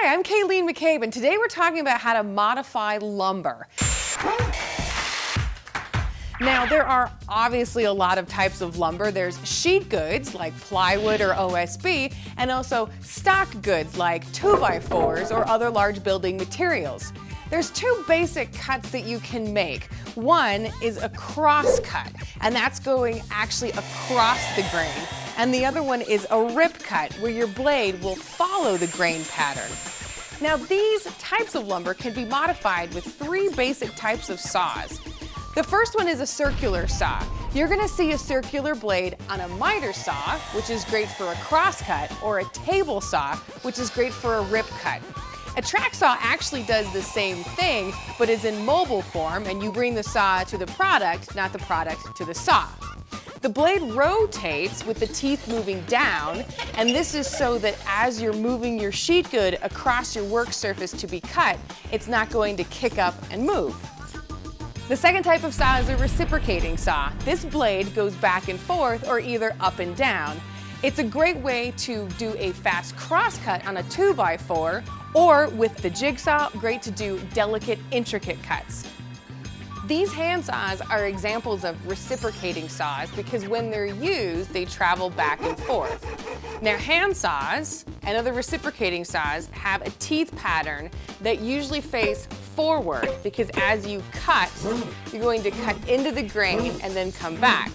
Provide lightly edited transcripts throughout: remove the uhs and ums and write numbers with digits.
Hi, I'm Kayleen McCabe, and today we're talking about how to modify lumber. Now, there are obviously a lot of types of lumber. There's sheet goods like plywood or OSB, and also stock goods like 2x4s or other large building materials. There's two basic cuts that you can make. One is a cross cut, and that's going actually across the grain. And the other one is a rip cut, where your blade will follow the grain pattern. Now, these types of lumber can be modified with three basic types of saws. The first one is a circular saw. You're gonna see a circular blade on a miter saw, which is great for a cross cut, or a table saw, which is great for a rip cut. A track saw actually does the same thing, but is in mobile form, and you bring the saw to the product, not the product to the saw. The blade rotates with the teeth moving down, and this is so that as you're moving your sheet good across your work surface to be cut, it's not going to kick up and move. The second type of saw is a reciprocating saw. This blade goes back and forth or either up and down. It's a great way to do a fast cross cut on a 2x4, or with the jigsaw, great to do delicate, intricate cuts. These hand saws are examples of reciprocating saws because when they're used, they travel back and forth. Now, hand saws and other reciprocating saws have a teeth pattern that usually face forward because as you cut, you're going to cut into the grain and then come back.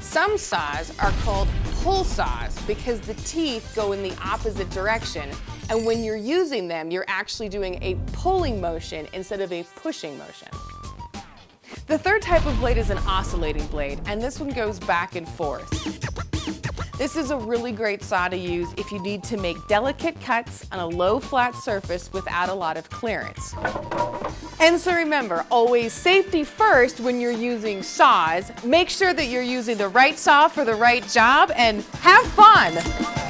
Some saws are called pull saws because the teeth go in the opposite direction, and when you're using them, you're actually doing a pulling motion instead of a pushing motion. The third type of blade is an oscillating blade, and this one goes back and forth. This is a really great saw to use if you need to make delicate cuts on a low flat surface without a lot of clearance. And so remember, always safety first when you're using saws. Make sure that you're using the right saw for the right job, and have fun!